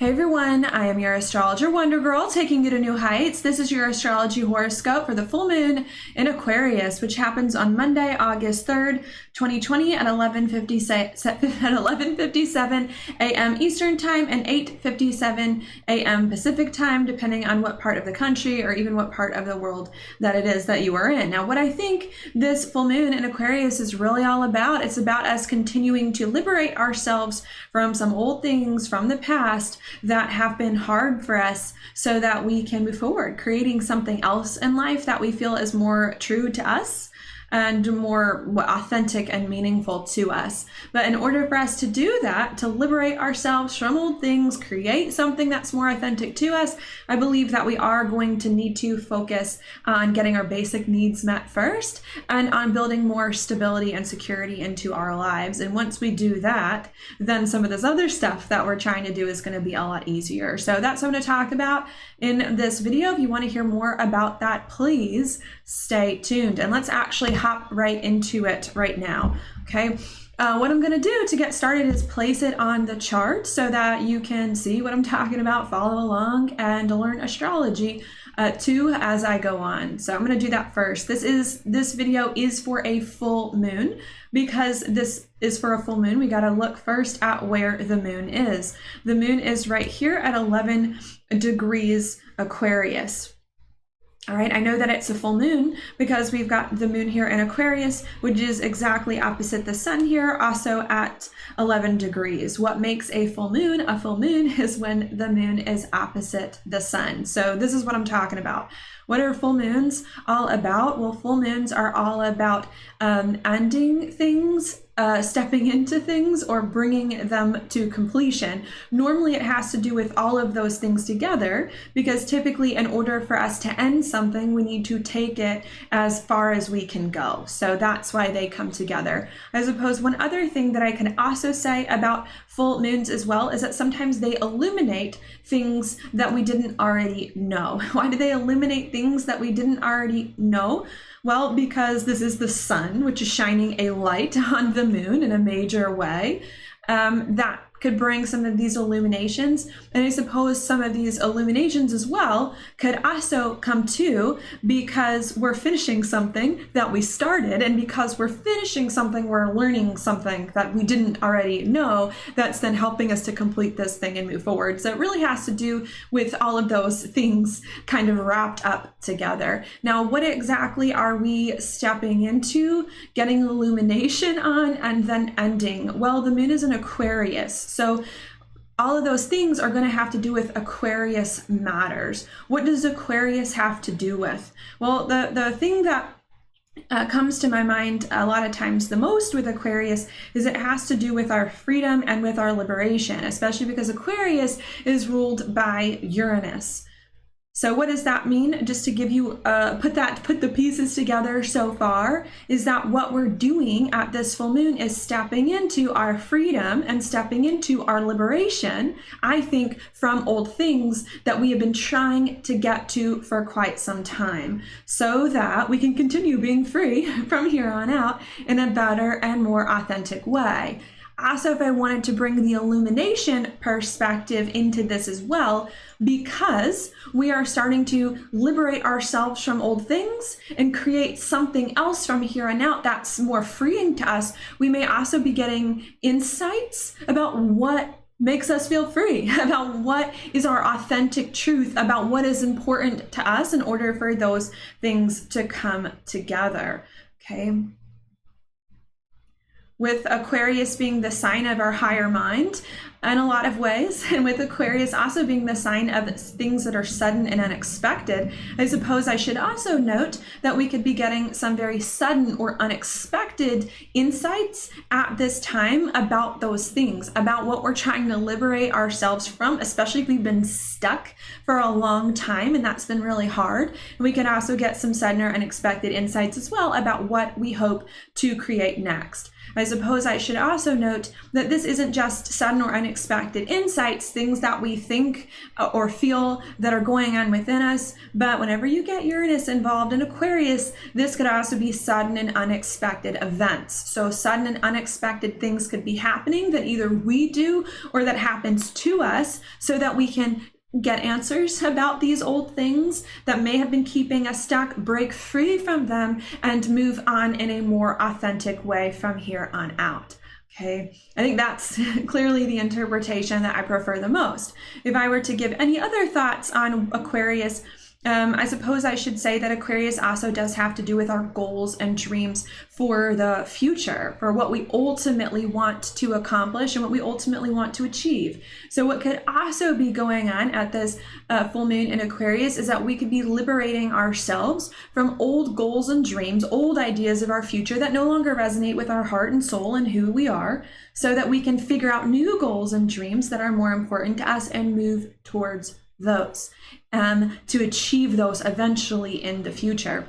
Hey everyone, I am your astrologer Wonder Girl, taking you to new heights. This is your astrology horoscope for the full moon in Aquarius, which happens on Monday, August 3rd, 2020 at 11:57 a.m. Eastern Time and 8:57 a.m. Pacific Time, depending on what part of the country or even what part of the world that it is that you are in. Now, what I think this full moon in Aquarius is really all about, it's about us continuing to liberate ourselves from some old things from the past that have been hard for us so that we can move forward, creating something else in life that we feel is more true to us and more authentic and meaningful to us. But in order for us to do that, to liberate ourselves from old things, create something that's more authentic to us, I believe that we are going to need to focus on getting our basic needs met first and on building more stability and security into our lives. And once we do that, then some of this other stuff that we're trying to do is going to be a lot easier. So that's what I'm going to talk about in this video. If you want to hear more about that, please stay tuned. And let's actually hop right into it right now. Okay. What I'm going to do to get started is place it on the chart so that you can see what I'm talking about, follow along, and learn astrology too as I go on. So I'm going to do that first. This video is for a full moon. Because this is for a full moon, we got to look first at where the moon is. The moon is right here at 11 degrees Aquarius. All right, I know that it's a full moon because we've got the moon here in Aquarius, which is exactly opposite the sun here, also at 11 degrees. What makes a full moon is when the moon is opposite the sun. So this is what I'm talking about. What are full moons all about? Well, full moons are all about ending things, stepping into things, or bringing them to completion. Normally it has to do with all of those things together, because typically in order for us to end something, we need to take it as far as we can go. So that's why they come together. I suppose one other thing that I can also say about full moons as well is that sometimes they illuminate things that we didn't already know. Why do they illuminate things that we didn't already know? Well, because this is the sun, which is shining a light on the moon in a major way. That could bring some of these illuminations. And I suppose some of these illuminations as well could also come to because we're finishing something that we started. And because we're finishing something, we're learning something that we didn't already know that's then helping us to complete this thing and move forward. So it really has to do with all of those things kind of wrapped up together. Now, what exactly are we stepping into, getting illumination on, and then ending? Well, the moon is in Aquarius. So all of those things are going to have to do with Aquarius matters. What does Aquarius have to do with? Well, the thing that comes to my mind a lot of times the most with Aquarius is it has to do with our freedom and with our liberation, especially because Aquarius is ruled by Uranus. So what does that mean? Just to give you, put the pieces together so far, is that what we're doing at this full moon is stepping into our freedom and stepping into our liberation, I think, from old things that we have been trying to get to for quite some time, so that we can continue being free from here on out in a better and more authentic way. Also, if I wanted to bring the illumination perspective into this as well, because we are starting to liberate ourselves from old things and create something else from here on out that's more freeing to us, we may also be getting insights about what makes us feel free, about what is our authentic truth, about what is important to us in order for those things to come together, okay? With Aquarius being the sign of our higher mind in a lot of ways, and with Aquarius also being the sign of things that are sudden and unexpected, I suppose I should also note that we could be getting some very sudden or unexpected insights at this time about those things, about what we're trying to liberate ourselves from, especially if we've been stuck for a long time and that's been really hard. We can also get some sudden or unexpected insights as well about what we hope to create next. I suppose I should also note that this isn't just sudden or unexpected insights, things that we think or feel that are going on within us. But whenever you get Uranus involved in Aquarius, this could also be sudden and unexpected events. So sudden and unexpected things could be happening that either we do or that happens to us, so that we can get answers about these old things that may have been keeping us stuck, break free from them, and move on in a more authentic way from here on out. Okay, I think that's clearly the interpretation that I prefer the most. If I were to give any other thoughts on Aquarius, I suppose I should say that Aquarius also does have to do with our goals and dreams for the future, for what we ultimately want to accomplish and what we ultimately want to achieve. So what could also be going on at this full moon in Aquarius is that we could be liberating ourselves from old goals and dreams, old ideas of our future that no longer resonate with our heart and soul and who we are, so that we can figure out new goals and dreams that are more important to us and move towards those, to achieve those eventually in the future.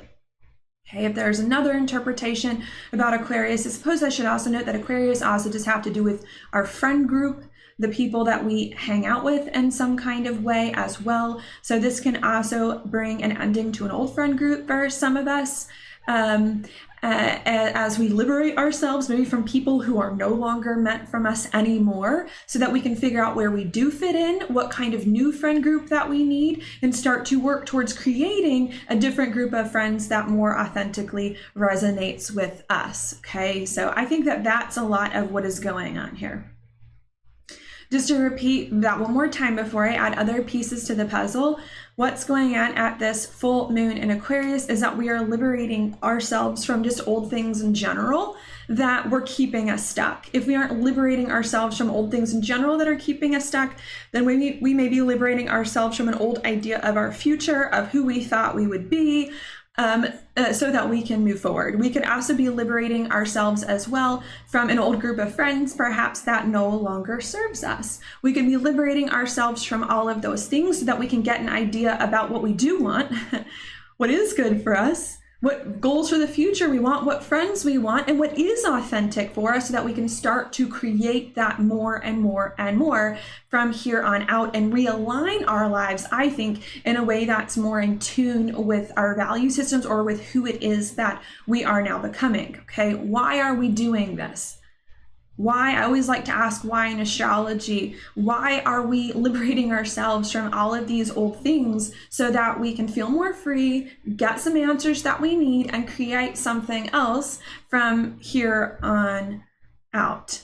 Okay, if there's another interpretation about Aquarius, I suppose I should also note that Aquarius also does have to do with our friend group, the people that we hang out with in some kind of way as well. So this can also bring an ending to an old friend group for some of us. As we liberate ourselves maybe from people who are no longer meant from us anymore, so that we can figure out where we do fit in, what kind of new friend group that we need, and start to work towards creating a different group of friends that more authentically resonates with us. Okay, so I think that that's a lot of what is going on here. Just to repeat that one more time before I add other pieces to the puzzle, what's going on at this full moon in Aquarius is that we are liberating ourselves from just old things in general that were keeping us stuck. If we aren't liberating ourselves from old things in general that are keeping us stuck, then we may be liberating ourselves from an old idea of our future, of who we thought we would be, so that we can move forward. We could also be liberating ourselves as well from an old group of friends, perhaps that no longer serves us. We could be liberating ourselves from all of those things so that we can get an idea about what we do want, what is good for us, what goals for the future we want, what friends we want, and what is authentic for us, so that we can start to create that more and more and more from here on out and realign our lives, I think, in a way that's more in tune with our value systems or with who it is that we are now becoming. Okay, why are we doing this? Why? I always like to ask why in astrology. Why are we liberating ourselves from all of these old things so that we can feel more free, get some answers that we need, and create something else from here on out?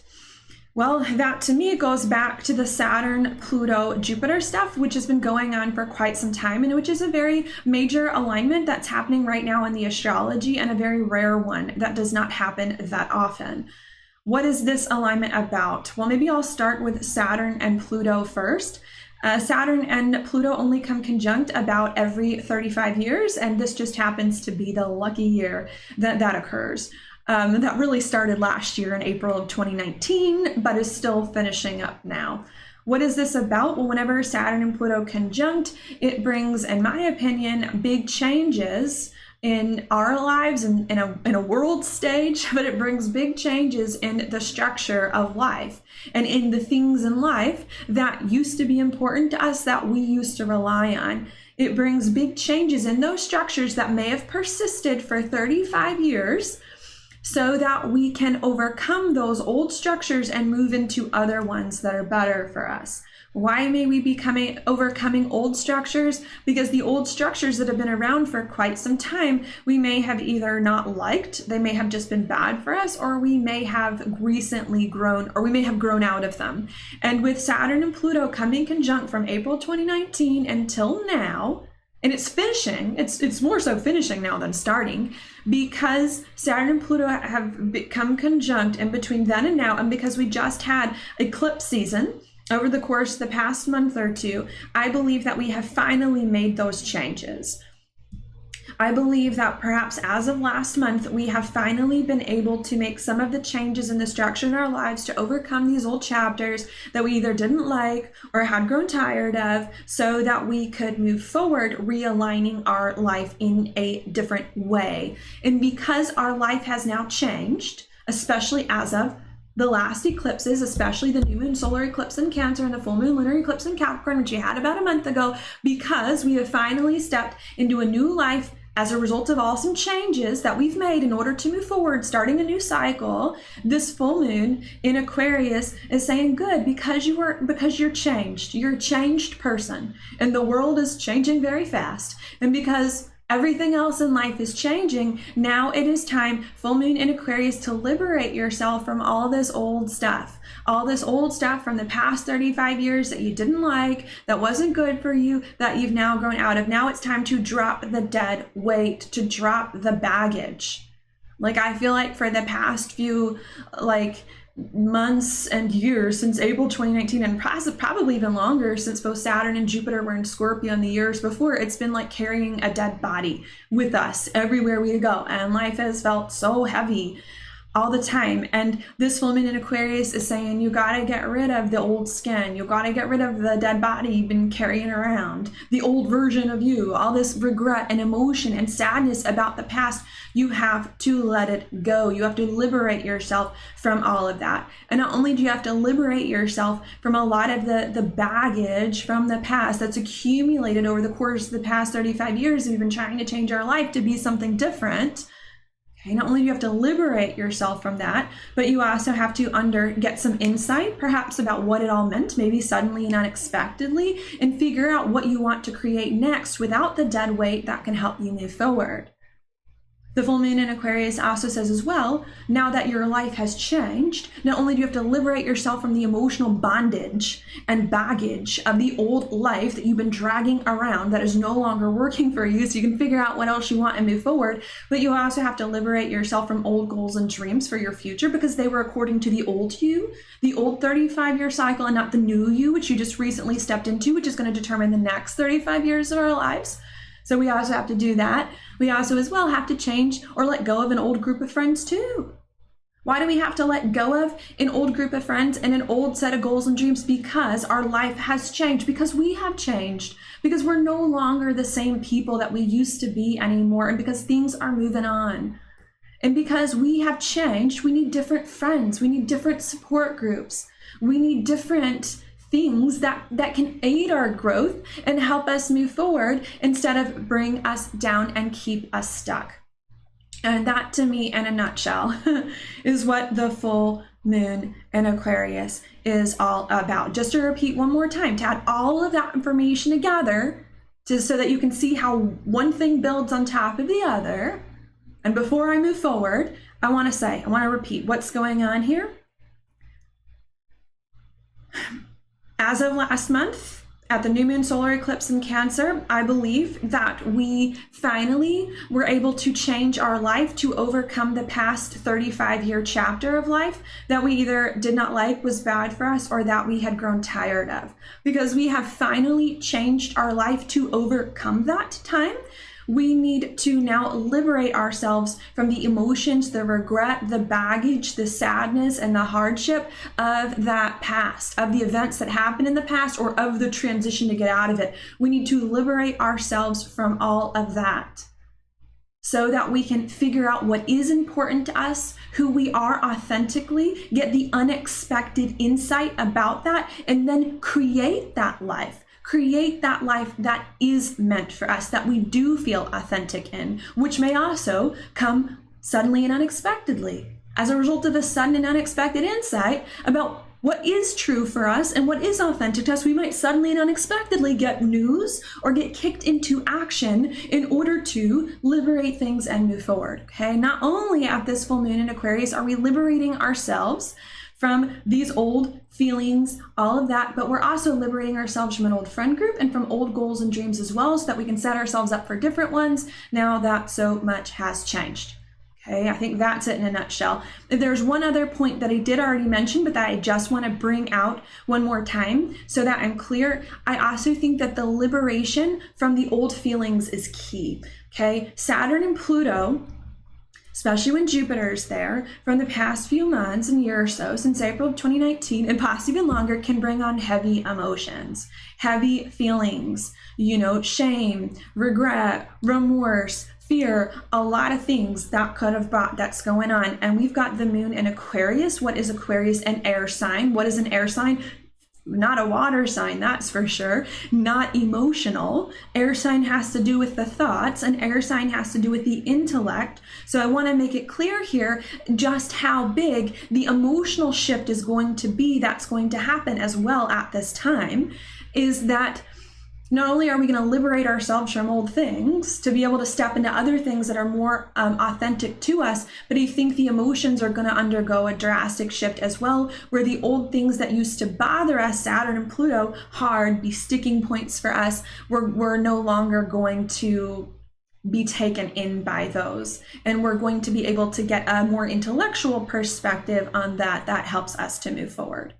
Well, that to me goes back to the Saturn, Pluto, Jupiter stuff, which has been going on for quite some time, and which is a very major alignment that's happening right now in the astrology, and a very rare one that does not happen that often. What is this alignment about? Well, maybe I'll start with Saturn and Pluto first. Saturn and Pluto only come conjunct about every 35 years, and this just happens to be the lucky year that occurs. That really started last year in April of 2019, but is still finishing up now. What is this about? Well, whenever Saturn and Pluto conjunct, it brings, in my opinion, big changes in our lives and in a world stage, but it brings big changes in the structure of life and in the things in life that used to be important to us, that we used to rely on. It brings big changes in those structures that may have persisted for 35 years, so that we can overcome those old structures and move into other ones that are better for us. Why may we be overcoming old structures? Because the old structures that have been around for quite some time, we may have either not liked, they may have just been bad for us, or we may have recently grown, or we may have grown out of them. And with Saturn and Pluto coming conjunct from April 2019 until now, and it's finishing, it's more so finishing now than starting, because Saturn and Pluto have become conjunct in between then and now, and because we just had eclipse season over the course of the past month or two, I believe that we have finally made those changes. I believe that perhaps as of last month, we have finally been able to make some of the changes in the structure in our lives to overcome these old chapters that we either didn't like or had grown tired of, so that we could move forward, realigning our life in a different way. And because our life has now changed, especially as of the last eclipses, especially the new moon solar eclipse in Cancer and the full moon lunar eclipse in Capricorn, which we had about a month ago, because we have finally stepped into a new life as a result of awesome changes that we've made in order to move forward, starting a new cycle. This full moon in Aquarius is saying, good, because you're changed. You're a changed person, and the world is changing very fast. And because everything else in life is changing, now it is time, full moon in Aquarius, to liberate yourself from all this old stuff. All this old stuff from the past 35 years that you didn't like, that wasn't good for you, that you've now grown out of. Now it's time to drop the dead weight, to drop the baggage. Like, I feel like for the past few, months and years, since April 2019, and probably even longer, since both Saturn and Jupiter were in Scorpio in the years before, it's been like carrying a dead body with us everywhere we go, and life has felt so heavy all the time. And this full moon in Aquarius is saying, you gotta get rid of the old skin. You gotta get rid of the dead body you've been carrying around, the old version of you, all this regret and emotion and sadness about the past. You have to let it go. You have to liberate yourself from all of that. And not only do you have to liberate yourself from a lot of the baggage from the past that's accumulated over the course of the past 35 years, we've been trying to change our life to be something different. Okay, not only do you have to liberate yourself from that, but you also have to get some insight, perhaps about what it all meant, maybe suddenly and unexpectedly, and figure out what you want to create next without the dead weight that can help you move forward. The full moon in Aquarius also says as well, now that your life has changed, not only do you have to liberate yourself from the emotional bondage and baggage of the old life that you've been dragging around that is no longer working for you, so you can figure out what else you want and move forward, but you also have to liberate yourself from old goals and dreams for your future, because they were according to the old you, the old 35-year cycle, and not the new you, which you just recently stepped into, which is going to determine the next 35 years of our lives. So we also have to do that. We also as well have to change or let go of an old group of friends too. Why do we have to let go of an old group of friends and an old set of goals and dreams? Because our life has changed, because we have changed, because we're no longer the same people that we used to be anymore, and because things are moving on. And because we have changed, we need different friends. We need different support groups. We need different things that can aid our growth and help us move forward instead of bring us down and keep us stuck. And that, to me, in a nutshell, is what the full moon in Aquarius is all about. Just to repeat one more time, to add all of that information together so that you can see how one thing builds on top of the other. And before I move forward, I want to repeat what's going on here. As of last month, at the new moon solar eclipse in Cancer, I believe that we finally were able to change our life to overcome the past 35-year chapter of life that we either did not like, was bad for us, or that we had grown tired of. Because we have finally changed our life to overcome that time, we need to now liberate ourselves from the emotions, the regret, the baggage, the sadness, and the hardship of that past, of the events that happened in the past, or of the transition to get out of it. We need to liberate ourselves from all of that so that we can figure out what is important to us, who we are authentically, get the unexpected insight about that, and then create that life. Create that life that is meant for us, that we do feel authentic in, which may also come suddenly and unexpectedly as a result of a sudden and unexpected insight about what is true for us and what is authentic to us. We might suddenly and unexpectedly get news or get kicked into action in order to liberate things and move forward. Okay, not only at this full moon in Aquarius are we liberating ourselves from these old feelings, all of that, but we're also liberating ourselves from an old friend group and from old goals and dreams as well, so that we can set ourselves up for different ones now that so much has changed. Okay, I think that's it in a nutshell. There's one other point that I did already mention, but that I just want to bring out one more time so that I'm clear. I also think that the liberation from the old feelings is key. Okay, Saturn and Pluto, especially when Jupiter's there, from the past few months and year or so, since April of 2019, and possibly even longer, can bring on heavy emotions, heavy feelings, shame, regret, remorse, fear, a lot of things that could have brought that's going on. And we've got the moon in Aquarius. What is Aquarius? An air sign. What is an air sign? Not a water sign, that's for sure. Not emotional. Air sign has to do with the thoughts. An air sign has to do with the intellect. So I want to make it clear here just how big the emotional shift is going to be that's going to happen as well at this time, is that not only are we going to liberate ourselves from old things to be able to step into other things that are more authentic to us, but I think the emotions are going to undergo a drastic shift as well, where the old things that used to bother us, Saturn and Pluto, hard, be sticking points for us, we're no longer going to be taken in by those. And we're going to be able to get a more intellectual perspective on that. That helps us to move forward.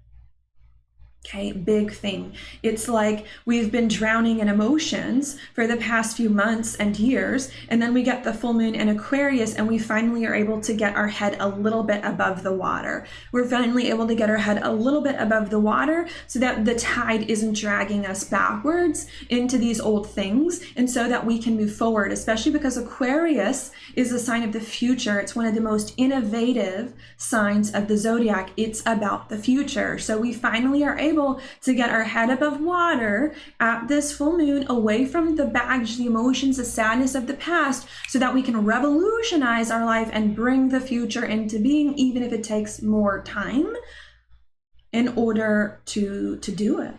Okay, big thing. It's like we've been drowning in emotions for the past few months and years, and then we get the full moon in Aquarius and we finally are able to get our head a little bit above the water. We're finally able to get our head a little bit above the water so that the tide isn't dragging us backwards into these old things, and so that we can move forward, especially because Aquarius is a sign of the future. It's one of the most innovative signs of the zodiac. It's about the future. So we finally are able to get our head above water at this full moon, away from the baggage, the emotions, the sadness of the past, so that we can revolutionize our life and bring the future into being, even if it takes more time in order to do it.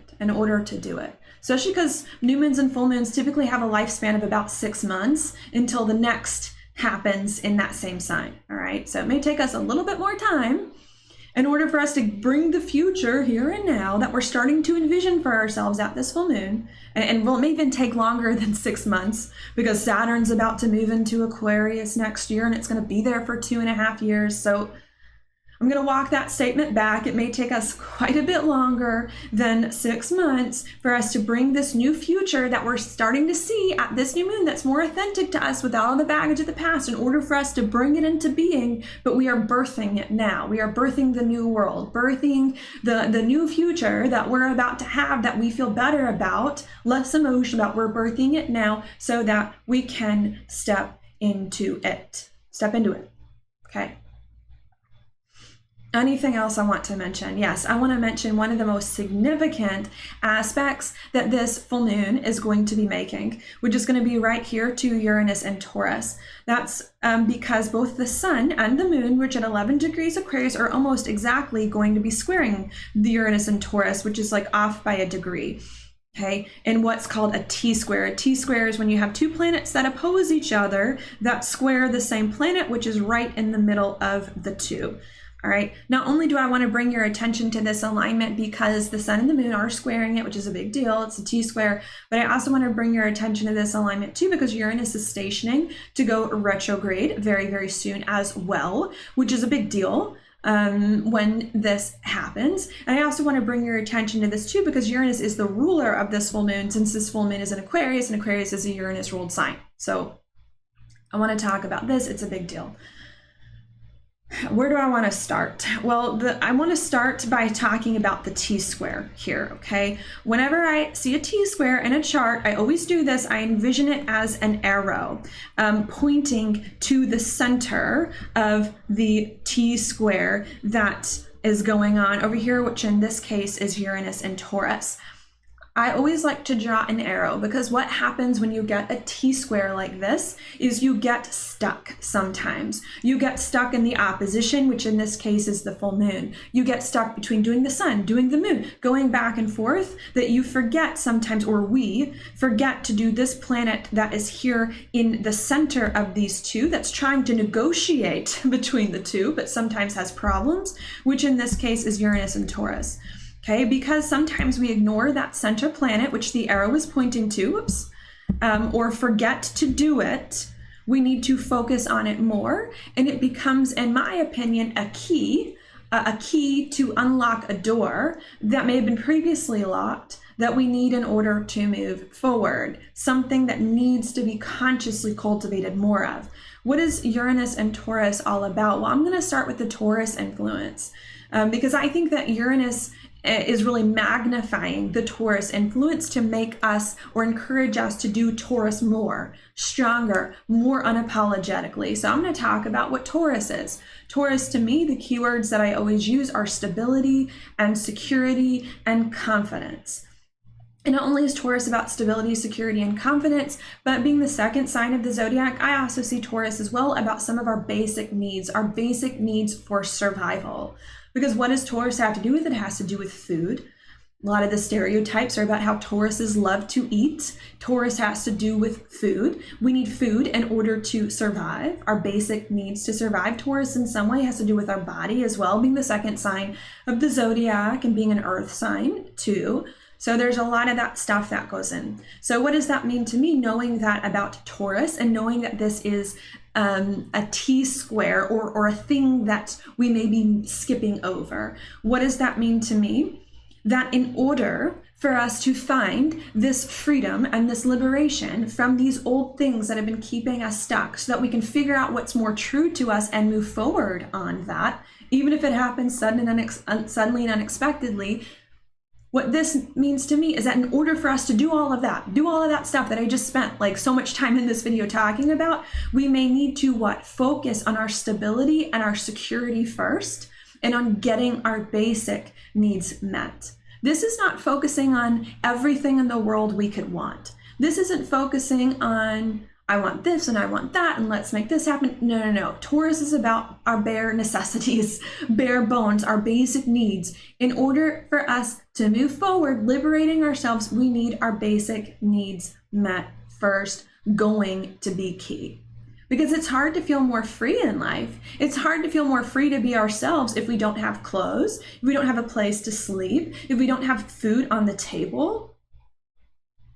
Especially because new moons and full moons typically have a lifespan of about 6 months until the next happens in that same sign. All right, so it may take us a little bit more time in order for us to bring the future here and now that we're starting to envision for ourselves at this full moon. And well, it may even take longer than 6 months, because Saturn's about to move into Aquarius next year, and it's going to be there for 2.5 years. So I'm going to walk that statement back. It may take us quite a bit longer than 6 months for us to bring this new future that we're starting to see at this new moon that's more authentic to us without all the baggage of the past, in order for us to bring it into being. But we are birthing it now. We are birthing the new world, birthing the new future that we're about to have, that we feel better about, less emotion about. We're birthing it now so that we can step into it. Okay. Anything else I want to mention? Yes, I want to mention one of the most significant aspects that this full moon is going to be making, which is going to be right here to Uranus and Taurus. That's because both the sun and the moon, which at 11 degrees Aquarius, are almost exactly going to be squaring the Uranus and Taurus, which is like off by a degree. Okay, in what's called a T-square. A T-square is when you have two planets that oppose each other that square the same planet, which is right in the middle of the two. All right, not only do I want to bring your attention to this alignment because the sun and the moon are squaring it, which is a big deal, it's a T-square, but I also want to bring your attention to this alignment too because Uranus is stationing to go retrograde very, very soon as well, which is a big deal when this happens. And I also want to bring your attention to this too because Uranus is the ruler of this full moon, since this full moon is in Aquarius, and Aquarius is a Uranus ruled sign. So I want to talk about this. It's a big deal. Where do I want to start? Well, I want to start by talking about the T-square here, okay? Whenever I see a T-square in a chart, I always do this. I envision it as an arrow pointing to the center of the T-square that is going on over here, which in this case is Uranus and Taurus. I always like to draw an arrow because what happens when you get a T-square like this is you get stuck sometimes. You get stuck in the opposition, which in this case is the full moon. You get stuck between doing the sun, doing the moon, going back and forth, that you forget sometimes, or we forget to do this planet that is here in the center of these two, that's trying to negotiate between the two, but sometimes has problems, which in this case is Uranus and Taurus. Okay, because sometimes we ignore that center planet, which the arrow is pointing to, or forget to do it. We need to focus on it more, and it becomes, in my opinion, a key to unlock a door that may have been previously locked that we need in order to move forward, something that needs to be consciously cultivated more of. What is Uranus and Taurus all about? Well, I'm going to start with the Taurus influence because I think that Uranus is really magnifying the Taurus influence to make us or encourage us to do Taurus more, stronger, more unapologetically. So I'm going to talk about what Taurus is. Taurus, to me, the keywords that I always use are stability and security and confidence. And not only is Taurus about stability, security, and confidence, but being the second sign of the zodiac, I also see Taurus as well about some of our basic needs for survival. Because what does Taurus have to do with it? It has to do with food. A lot of the stereotypes are about how Tauruses love to eat. Taurus has to do with food. We need food in order to survive, our basic needs to survive. Taurus in some way has to do with our body as well, being the second sign of the zodiac and being an earth sign too. So there's a lot of that stuff that goes in. So what does that mean to me, knowing that about Taurus and knowing that this is a T-square or a thing that we may be skipping over? What does that mean to me? That in order for us to find this freedom and this liberation from these old things that have been keeping us stuck, so that we can figure out what's more true to us and move forward on that, even if it happens suddenly and unexpectedly, what this means to me is that in order for us to do all of that stuff that I just spent like so much time in this video talking about, we may need to focus on our stability and our security first, and on getting our basic needs met. This is not focusing on everything in the world we could want. This isn't focusing on, I want this and I want that and let's make this happen. No. Taurus is about our bare necessities, bare bones, our basic needs. In order for us to move forward, liberating ourselves, we need our basic needs met first, going to be key. Because it's hard to feel more free in life. It's hard to feel more free to be ourselves if we don't have clothes, if we don't have a place to sleep, if we don't have food on the table.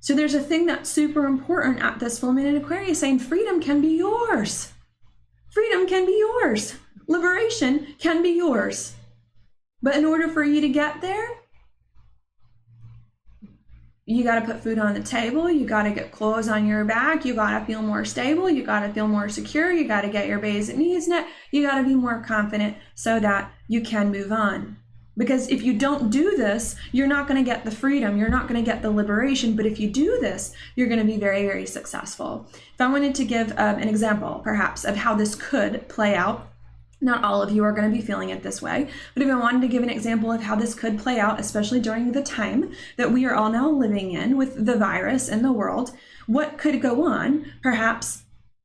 So there's a thing that's super important at this full moon in Aquarius saying freedom can be yours. Freedom can be yours. Liberation can be yours. But in order for you to get there, you got to put food on the table. You got to get clothes on your back. You got to feel more stable. You got to feel more secure. You got to get your basic needs met. You got to be more confident so that you can move on. Because if you don't do this, you're not going to get the freedom. You're not going to get the liberation. But if you do this, you're going to be very, very successful. If I wanted to give an example, perhaps, of how this could play out, not all of you are going to be feeling it this way, but if I wanted to give an example of how this could play out, especially during the time that we are all now living in with the virus in the world, what could go on, perhaps,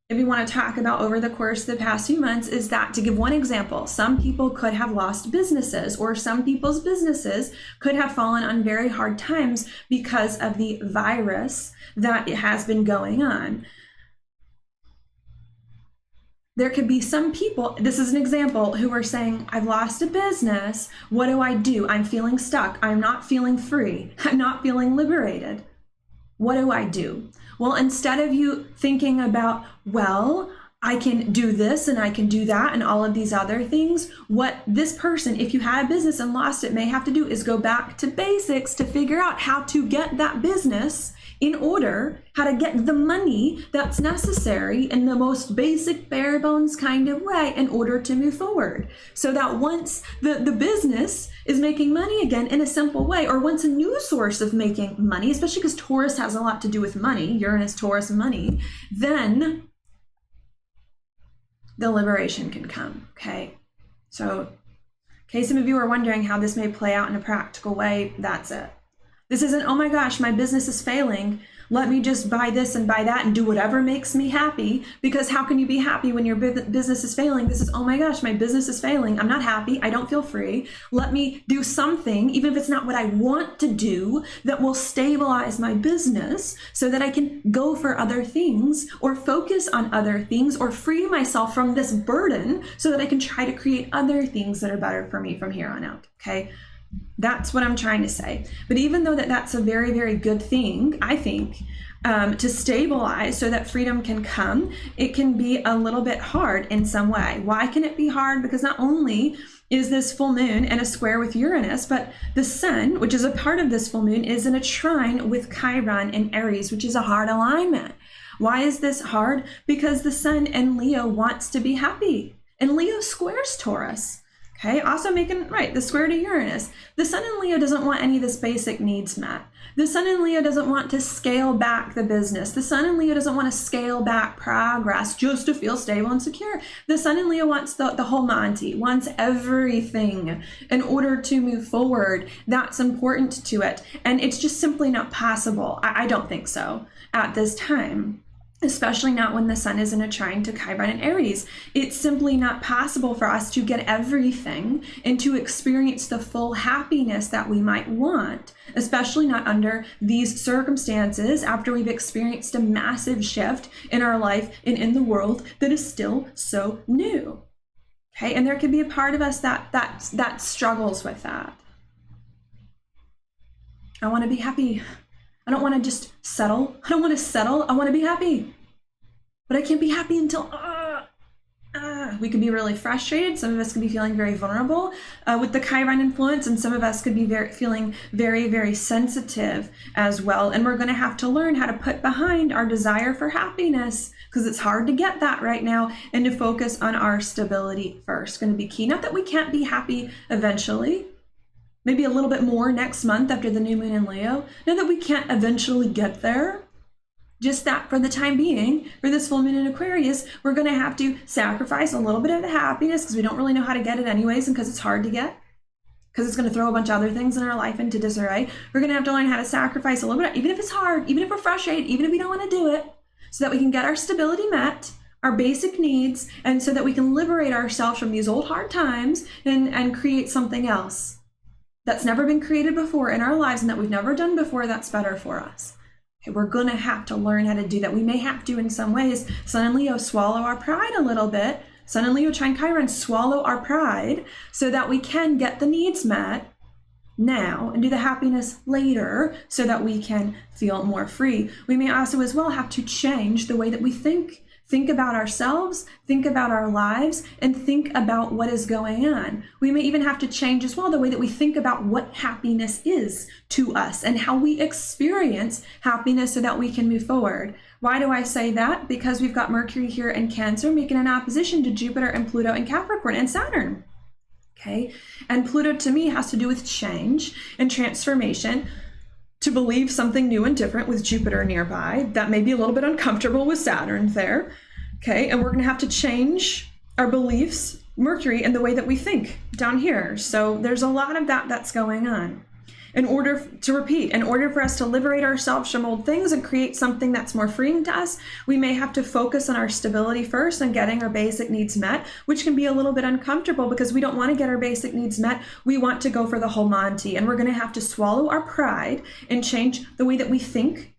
if we want to talk about over the course of the past few months, is that, to give one example, some people could have lost businesses, or some people's businesses could have fallen on very hard times because of the virus that has been going on. There could be some people, this is an example, who are saying, I've lost a business. What do? I'm feeling stuck. I'm not feeling free. I'm not feeling liberated. What do? Well, instead of you thinking about, well, I can do this and I can do that and all of these other things, what this person, if you had a business and lost it, may have to do is go back to basics to figure out how to get that business in order, how to get the money that's necessary in the most basic, bare bones kind of way in order to move forward. So that once the business is making money again in a simple way, or once a new source of making money, especially because Taurus has a lot to do with money, Uranus, Taurus, money, then the liberation can come, okay? So in case some of you are wondering how this may play out in a practical way, that's it. This isn't, oh my gosh, my business is failing. Let me just buy this and buy that and do whatever makes me happy. Because how can you be happy when your business is failing? This is, oh my gosh, my business is failing. I'm not happy. I don't feel free. Let me do something, even if it's not what I want to do, that will stabilize my business so that I can go for other things or focus on other things or free myself from this burden so that I can try to create other things that are better for me from here on out, okay? That's what I'm trying to say. But even though that's a very, very good thing, I think, to stabilize so that freedom can come, it can be a little bit hard in some way. Why can it be hard? Because not only is this full moon in a square with Uranus, but the sun, which is a part of this full moon, is in a trine with Chiron in Aries, which is a hard alignment. Why is this hard? Because the sun in Leo wants to be happy, and Leo squares Taurus. Okay, also making, right, the square to Uranus. The Sun in Leo doesn't want any of this basic needs met. The Sun in Leo doesn't want to scale back the business. The Sun in Leo doesn't want to scale back progress just to feel stable and secure. The Sun in Leo wants the whole Monty, wants everything in order to move forward. That's important to it. And it's just simply not possible. I don't think so at this time. Especially not when the Sun is in a trine to Chiron and Aries. It's simply not possible for us to get everything and to experience the full happiness that we might want, especially not under these circumstances after we've experienced a massive shift in our life and in the world that is still so new. Okay, and there could be a part of us that struggles with that. I want to be happy. I don't want to just settle. I don't want to settle. I want to be happy. But I can't be happy until, we could be really frustrated. Some of us could be feeling very vulnerable with the Chiron influence, and some of us could be feeling very, very sensitive as well. And we're going to have to learn how to put behind our desire for happiness, because it's hard to get that right now, and to focus on our stability first. Going to be key. Not that we can't be happy eventually. Maybe a little bit more next month after the new moon in Leo. Not that we can't eventually get there. Just that for the time being, for this full moon in Aquarius, we're going to have to sacrifice a little bit of the happiness because we don't really know how to get it anyways, and because it's hard to get, because it's going to throw a bunch of other things in our life into disarray. We're going to have to learn how to sacrifice a little bit, even if it's hard, even if we're frustrated, even if we don't want to do it, so that we can get our stability met, our basic needs, and so that we can liberate ourselves from these old hard times and create something else that's never been created before in our lives and that we've never done before that's better for us. Okay, we're going to have to learn how to do that. We may have to, in some ways, Sun and Leo, swallow our pride a little bit. Sun and Leo, trine Chiron, swallow our pride so that we can get the needs met now and do the happiness later so that we can feel more free. We may also as well have to change the way that we think about ourselves, think about our lives, and think about what is going on. We may even have to change as well the way that we think about what happiness is to us and how we experience happiness so that we can move forward. Why do I say that? Because we've got Mercury here in Cancer making an opposition to Jupiter and Pluto and Capricorn and Saturn. Okay, and Pluto to me has to do with change and transformation, to believe something new and different with Jupiter nearby. That may be a little bit uncomfortable with Saturn there. Okay, and we're going to have to change our beliefs, Mercury, and the way that we think down here. So there's a lot of that's going on. In order for us to liberate ourselves from old things and create something that's more freeing to us, we may have to focus on our stability first and getting our basic needs met, which can be a little bit uncomfortable because we don't want to get our basic needs met. We want to go for the whole Monty, and we're going to have to swallow our pride and change the way that we think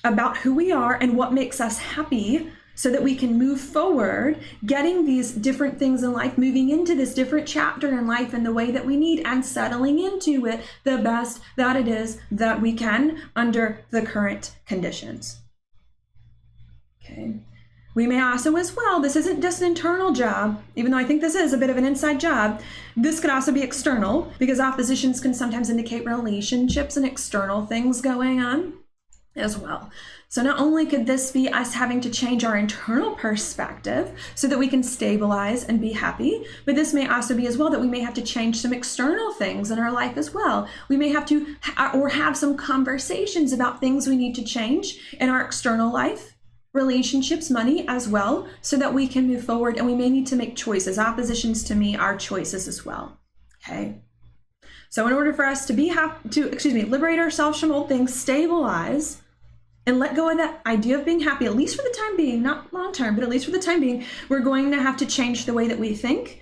about who we are and what makes us happy, so that we can move forward, getting these different things in life, moving into this different chapter in life in the way that we need, and settling into it the best that it is that we can under the current conditions. Okay. We may also as well, this isn't just an internal job, even though I think this is a bit of an inside job, this could also be external, because oppositions can sometimes indicate relationships and external things going on as well. So not only could this be us having to change our internal perspective so that we can stabilize and be happy, but this may also be as well that we may have to change some external things in our life as well. We may have to or have some conversations about things we need to change in our external life, relationships, money as well, so that we can move forward, and we may need to make choices. Oppositions to me are choices as well. Okay. So in order for us to liberate ourselves from old things, stabilize, and let go of that idea of being happy, at least for the time being, not long term, but at least for the time being, we're going to have to change the way that we think,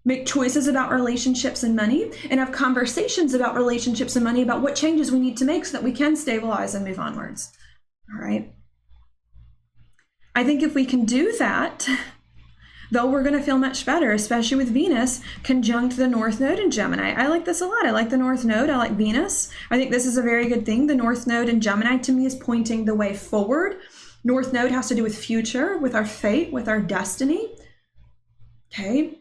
make choices about relationships and money, and have conversations about relationships and money, about what changes we need to make so that we can stabilize and move onwards. All right. I think if we can do that, though, we're going to feel much better, especially with Venus conjunct the North Node in Gemini. I like this a lot. I like the North Node. I like Venus. I think this is a very good thing. The North Node in Gemini to me is pointing the way forward. North Node has to do with future, with our fate, with our destiny. Okay.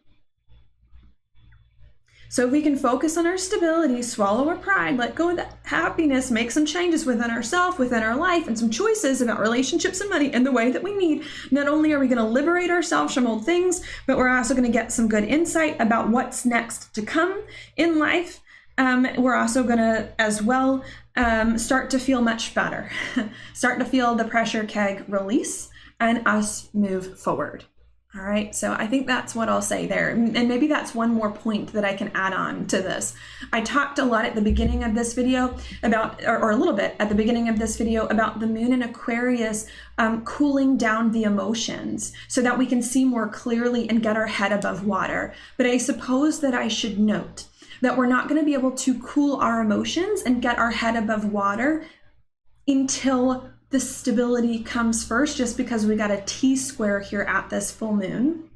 So if we can focus on our stability, swallow our pride, let go of that happiness, make some changes within ourselves, within our life, and some choices about relationships and money in the way that we need, not only are we going to liberate ourselves from old things, but we're also going to get some good insight about what's next to come in life. We're also going to, as well, start to feel much better, start to feel the pressure keg release and us move forward. All right, so I think that's what I'll say there. And maybe that's one more point that I can add on to this. I talked a lot at the beginning of this video about, or a little bit at the beginning of this video about the moon in Aquarius cooling down the emotions so that we can see more clearly and get our head above water. But I suppose that I should note that we're not going to be able to cool our emotions and get our head above water until the stability comes first, just because we got a T-square here at this full moon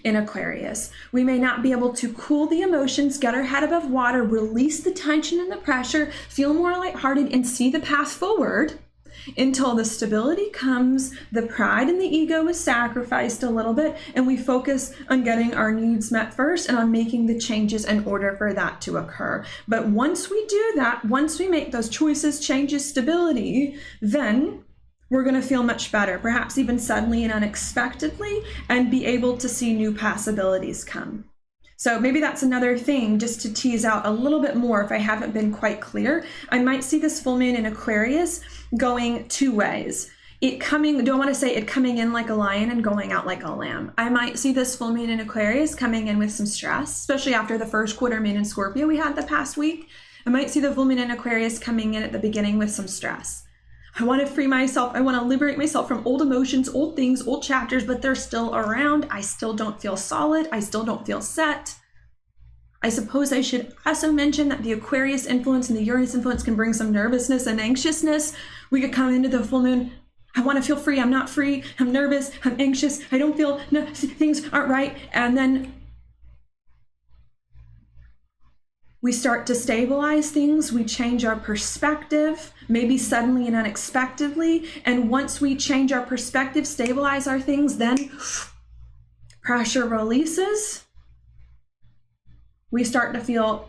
in Aquarius. We may not be able to cool the emotions, get our head above water, release the tension and the pressure, feel more lighthearted, and see the path forward until the stability comes, the pride and the ego is sacrificed a little bit, and we focus on getting our needs met first and on making the changes in order for that to occur. But once we do that, once we make those choices, changes, stability, then we're going to feel much better, perhaps even suddenly and unexpectedly, and be able to see new possibilities come. So maybe that's another thing just to tease out a little bit more if I haven't been quite clear. I might see this full moon in Aquarius going two ways. Don't want to say it coming in like a lion and going out like a lamb. I might see this full moon in Aquarius coming in with some stress, especially after the first quarter moon in Scorpio we had the past week. I might see the full moon in Aquarius coming in at the beginning with some stress. I want to free myself. I want to liberate myself from old emotions, old things, old chapters, but they're still around. I still don't feel solid. I still don't feel set. I suppose I should also mention that the Aquarius influence and the Uranus influence can bring some nervousness and anxiousness. We could come into the full moon. I want to feel free. I'm not free. I'm nervous. I'm anxious. I don't feel, no, things aren't right. And then we start to stabilize things, we change our perspective, maybe suddenly and unexpectedly. And once we change our perspective, stabilize our things, then pressure releases. We start to feel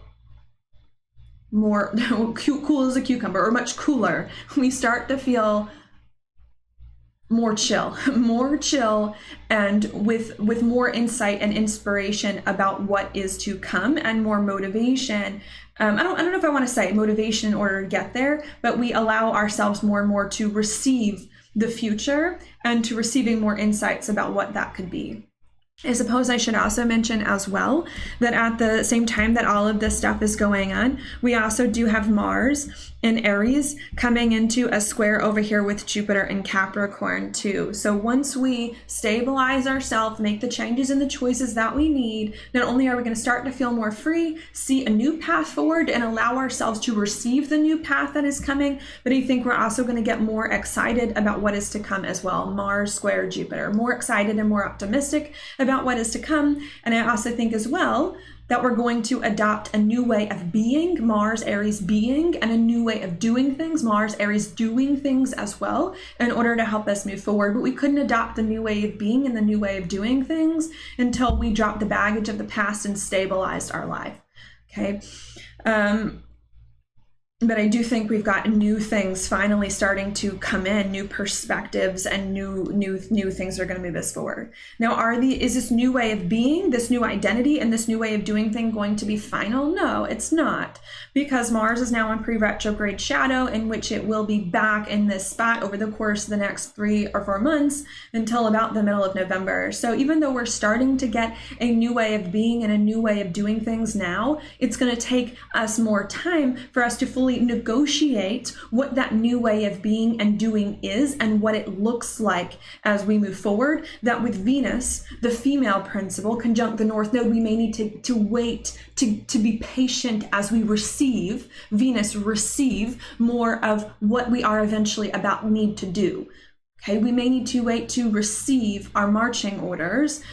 more cool as a cucumber, or much cooler. We start to feel more chill, and with more insight and inspiration about what is to come, and more motivation. I don't know if I want to say motivation in order to get there, but we allow ourselves more and more to receive the future and to receiving more insights about what that could be. I suppose I should also mention as well that at the same time that all of this stuff is going on, we also do have Mars in Aries coming into a square over here with Jupiter in Capricorn too. So once we stabilize ourselves, make the changes and the choices that we need, not only are we going to start to feel more free, see a new path forward, and allow ourselves to receive the new path that is coming, but I think we're also going to get more excited about what is to come as well. Mars square Jupiter, more excited and more optimistic about what is to come. And I also think as well that we're going to adopt a new way of being, Mars Aries being, and a new way of doing things, Mars Aries doing things as well, in order to help us move forward. But we couldn't adopt the new way of being and the new way of doing things until we dropped the baggage of the past and stabilized our life. Okay. But I do think we've got new things finally starting to come in, new perspectives, and new things that are going to move us forward. Now, is this new way of being, this new identity, and this new way of doing things going to be final? No, it's not, because Mars is now in pre-retrograde shadow, in which it will be back in this spot over the course of the next 3 or 4 months until about the middle of November. So even though we're starting to get a new way of being and a new way of doing things now, it's going to take us more time for us to fully negotiate what that new way of being and doing is and what it looks like as we move forward. That with Venus, the female principle, conjunct the North Node, we may need to wait to be patient as we receive more of what we are eventually about need to do. Okay, we may need to wait to receive our marching orders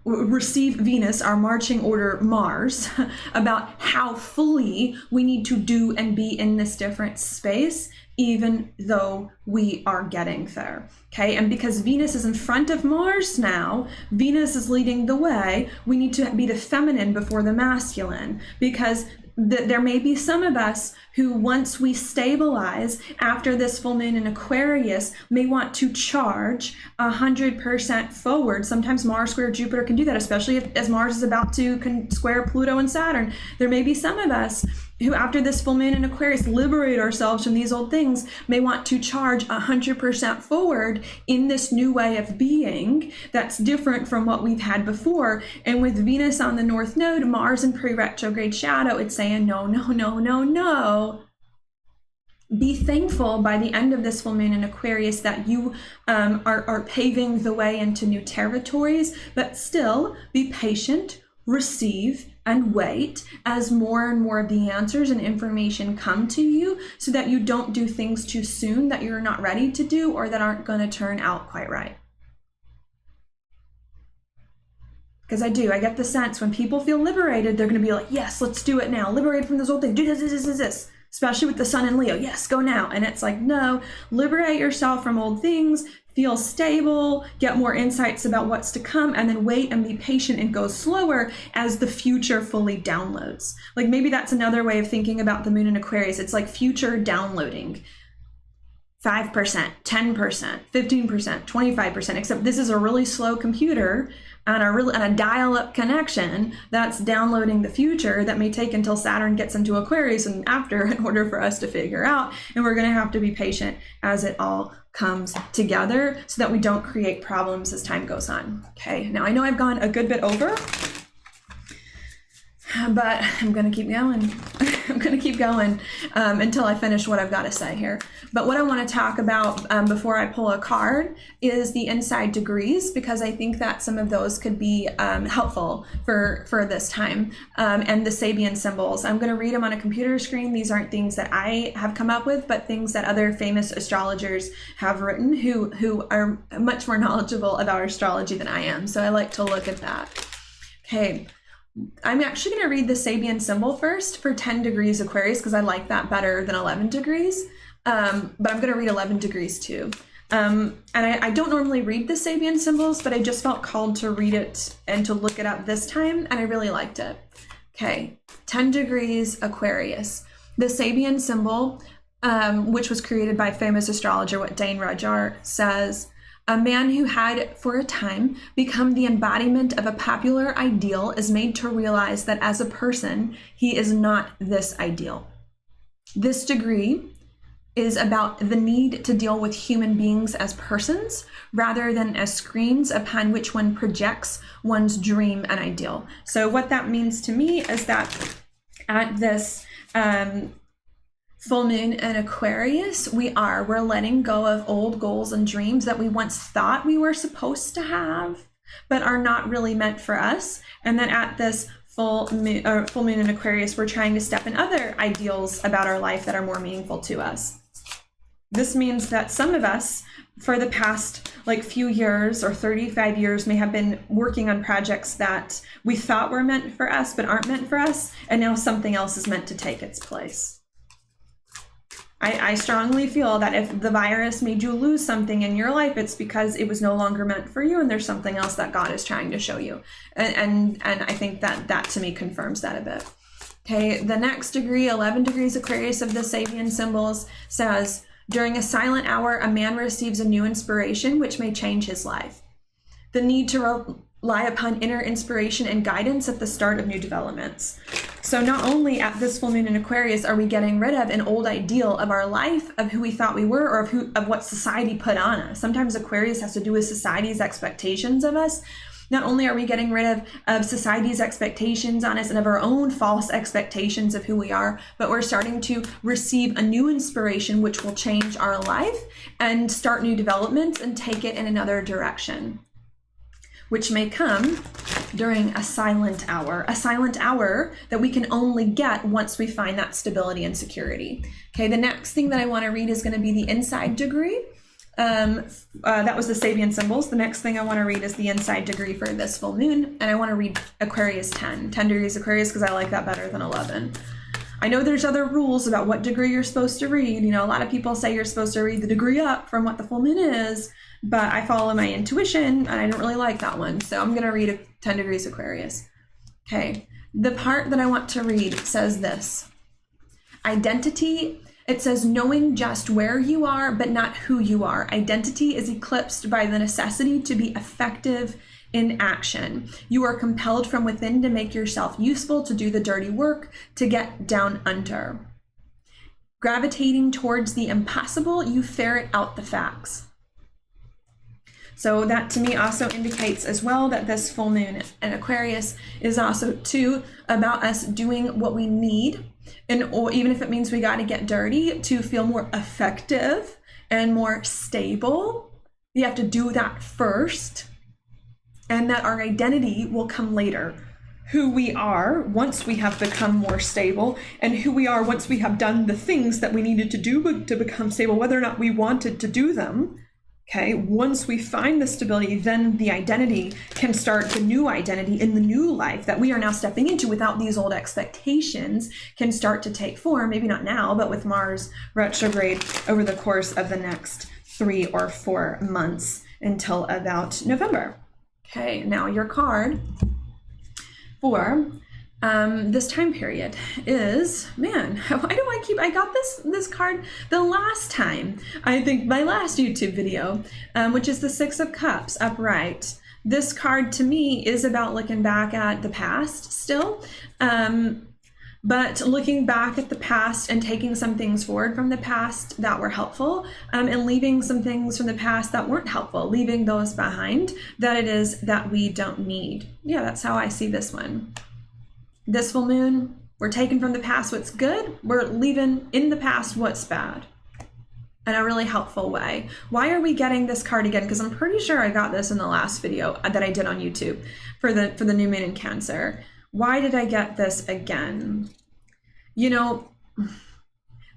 receive Venus, our marching order Mars, about how fully we need to do and be in this different space even though we are getting there. Okay, and because Venus is in front of Mars now, Venus is leading the way, we need to be the feminine before the masculine, because there may be some of us who, once we stabilize after this full moon in Aquarius, may want to charge 100% forward. Sometimes Mars square Jupiter can do that, especially as Mars is about to square Pluto and Saturn. There may be some of us who, after this full moon in Aquarius, liberate ourselves from these old things, may want to charge 100% forward in this new way of being that's different from what we've had before. And with Venus on the North Node, Mars in pre-retrograde shadow, it's saying no, no, no, no, no. Be thankful by the end of this full moon in Aquarius that you are paving the way into new territories, but still be patient, receive, and wait as more and more of the answers and information come to you, so that you don't do things too soon that you're not ready to do or that aren't going to turn out quite right. Because I get the sense when people feel liberated, they're going to be like, yes, let's do it now. Liberate from this old thing. Do this. Especially with the sun in Leo. Yes, go now. And it's like, no, liberate yourself from old things, feel stable, get more insights about what's to come, and then wait and be patient and go slower as the future fully downloads. Like, maybe that's another way of thinking about the moon in Aquarius. It's like future downloading. 5%, 10%, 15%, 25%, except this is a really slow computer and a dial-up connection that's downloading the future that may take until Saturn gets into Aquarius and after, in order for us to figure out. And we're going to have to be patient as it all comes together so that we don't create problems as time goes on. Okay, now I know I've gone a good bit over, but I'm going to keep going. I'm going to keep going until I finish what I've got to say here. But what I want to talk about before I pull a card is the inside degrees, because I think that some of those could be helpful for this time, and the Sabian symbols. I'm going to read them on a computer screen. These aren't things that I have come up with, but things that other famous astrologers have written who are much more knowledgeable about astrology than I am. So I like to look at that. Okay. I'm actually going to read the Sabian symbol first for 10 degrees Aquarius, because I like that better than 11 degrees. But I'm going to read 11 degrees too. And I don't normally read the Sabian symbols, but I just felt called to read it and to look it up this time, and I really liked it. Okay, 10 degrees Aquarius. The Sabian symbol, which was created by famous astrologer Dane Rudhyar, says, a man who had, for a time, become the embodiment of a popular ideal is made to realize that as a person, he is not this ideal. This degree is about the need to deal with human beings as persons rather than as screens upon which one projects one's dream and ideal. So what that means to me is that at this full moon in Aquarius, we're letting go of old goals and dreams that we once thought we were supposed to have, but are not really meant for us. And then at this full moon in Aquarius, we're trying to step in other ideals about our life that are more meaningful to us. This means that some of us, for the past few years or 35 years, may have been working on projects that we thought were meant for us, but aren't meant for us. And now something else is meant to take its place. I strongly feel that if the virus made you lose something in your life, it's because it was no longer meant for you, and there's something else that God is trying to show you. And I think that to me confirms that a bit. Okay, the next degree, 11 degrees Aquarius of the Sabian symbols, says, during a silent hour, a man receives a new inspiration which may change his life. The need to rely upon inner inspiration and guidance at the start of new developments. So not only at this full moon in Aquarius are we getting rid of an old ideal of our life, of who we thought we were, or of what society put on us. Sometimes Aquarius has to do with society's expectations of us. Not only are we getting rid of society's expectations on us and of our own false expectations of who we are, but we're starting to receive a new inspiration which will change our life and start new developments and take it in another direction, which may come during a silent hour that we can only get once we find that stability and security. Okay, the next thing that I want to read is going to be the inside degree. That was the Sabian symbols. The next thing I want to read is the inside degree for this full moon, and I want to read Aquarius 10 degrees Aquarius, because I like that better than 11. I know there's other rules about what degree you're supposed to read. A lot of people say you're supposed to read the degree up from what the full moon is, but I follow my intuition and I don't really like that one. So I'm going to read 10 degrees Aquarius. Okay. The part that I want to read says this. Identity. It says knowing just where you are, but not who you are. Identity is eclipsed by the necessity to be effective in action. You are compelled from within to make yourself useful, to do the dirty work, to get down under. Gravitating towards the impossible, you ferret out the facts. So that to me also indicates as well that this full moon in Aquarius is also too about us doing what we need, or even if it means we got to get dirty to feel more effective and more stable. You have to do that first, and that our identity will come later. Who we are once we have become more stable, and who we are once we have done the things that we needed to do to become stable, whether or not we wanted to do them. Okay, once we find the stability, then the identity can start, the new identity in the new life that we are now stepping into without these old expectations can start to take form, maybe not now, but with Mars retrograde over the course of the next 3 or 4 months until about November. Okay, now your card for this time period is, man, I got this card the last time, I think my last YouTube video, which is the 6 of Cups upright. This card to me is about looking back at the past still, but looking back at the past and taking some things forward from the past that were helpful, and leaving some things from the past that weren't helpful, leaving those behind that it is that we don't need. Yeah, that's how I see this one. This full moon, we're taking from the past what's good, we're leaving in the past what's bad in a really helpful way. Why are we getting this card again? Because I'm pretty sure I got this in the last video that I did on YouTube for the new moon in Cancer. Why did I get this again?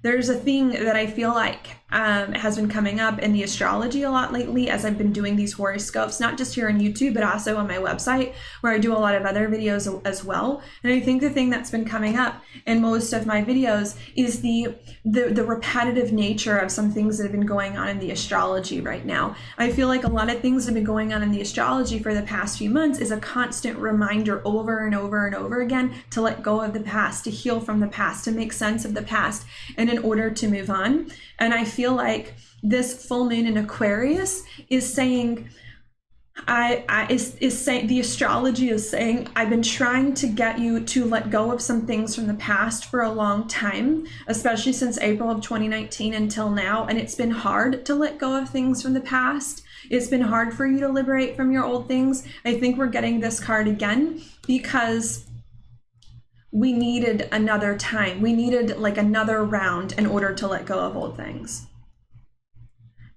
There's a thing that I feel like has been coming up in the astrology a lot lately as I've been doing these horoscopes, not just here on YouTube, but also on my website where I do a lot of other videos as well. And I think the thing that's been coming up in most of my videos is the repetitive nature of some things that have been going on in the astrology right now. I feel like a lot of things that have been going on in the astrology for the past few months is a constant reminder over and over and over again to let go of the past, to heal from the past, to make sense of the past, and in order to move on. And I feel like this full moon in Aquarius is saying, is saying, the astrology is saying, I've been trying to get you to let go of some things from the past for a long time, especially since April of 2019 until now. And it's been hard to let go of things from the past. It's been hard for you to liberate from your old things. I think we're getting this card again because we needed another time. We needed like another round in order to let go of old things.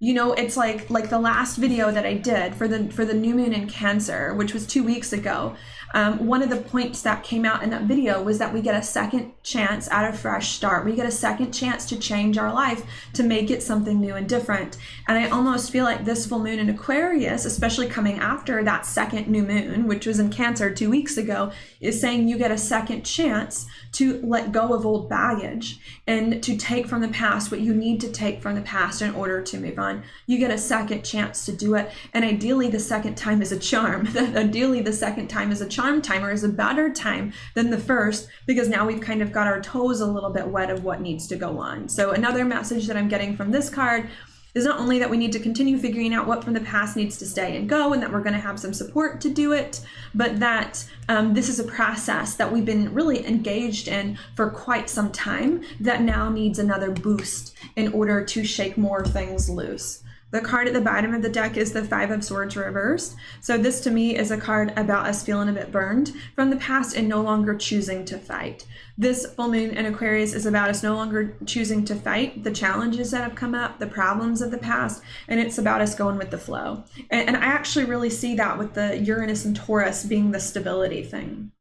It's like the last video that I did for the new moon in Cancer, which was 2 weeks ago. One of the points that came out in that video was that we get a second chance at a fresh start. We get a second chance to change our life, to make it something new and different. And I almost feel like this full moon in Aquarius, especially coming after that second new moon, which was in Cancer 2 weeks ago, is saying you get a second chance to let go of old baggage and to take from the past what you need to take from the past in order to move on. You get a second chance to do it. And ideally the second time is a charm. Ideally the second time is a charm time, or is a better time than the first, because now we've kind of got our toes a little bit wet of what needs to go on. So another message that I'm getting from this card is not only that we need to continue figuring out what from the past needs to stay and go, and that we're going to have some support to do it, but that this is a process that we've been really engaged in for quite some time that now needs another boost in order to shake more things loose. The card at the bottom of the deck is the 5 of Swords reversed. So this to me is a card about us feeling a bit burned from the past and no longer choosing to fight. This full moon in Aquarius is about us no longer choosing to fight the challenges that have come up, the problems of the past, and it's about us going with the flow. And I actually really see that with the Uranus and Taurus being the stability thing.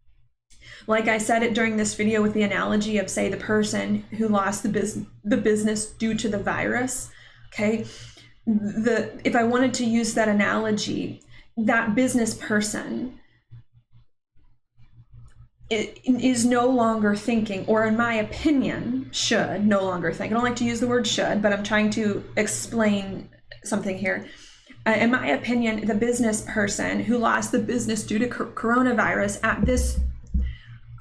Like I said it during this video with the analogy of, say, the person who lost the business due to the virus, okay? If I wanted to use that analogy, that business person is no longer thinking, or in my opinion, should no longer think. I don't like to use the word should, but I'm trying to explain something here. In my opinion, the business person who lost the business due to coronavirus at this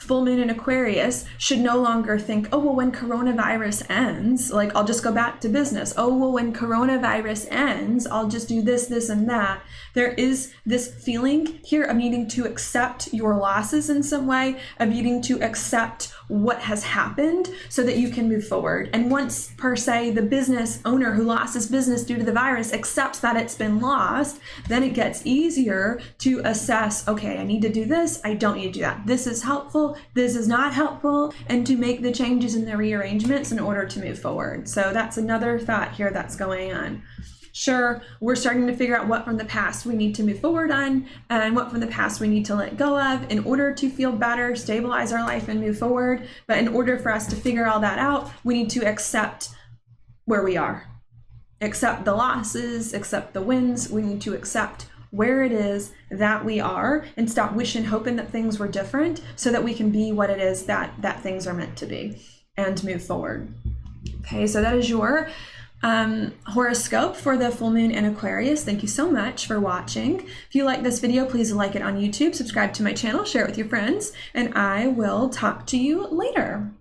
full moon in Aquarius should no longer think, oh, well, when coronavirus ends, like, I'll just go back to business. Oh, well, when coronavirus ends, I'll just do this, this, and that. There is this feeling here of needing to accept your losses in some way, of needing to accept what has happened so that you can move forward. And once, per se, the business owner who lost his business due to the virus accepts that it's been lost, then it gets easier to assess, okay, I need to do this, I don't need to do that. This is helpful, this is not helpful, and to make the changes and the rearrangements in order to move forward. So that's another thought here that's going on. Sure, we're starting to figure out what from the past we need to move forward on and what from the past we need to let go of in order to feel better, stabilize our life, and move forward. But in order for us to figure all that out, we need to accept where we are. Accept the losses, accept the wins. We need to accept where it is that we are and stop wishing, hoping that things were different so that we can be what it is that things are meant to be and move forward. Okay, so that is your horoscope for the full moon in Aquarius. Thank you so much for watching. If you like this video, please like it on YouTube, subscribe to my channel, share it with your friends, and I will talk to you later.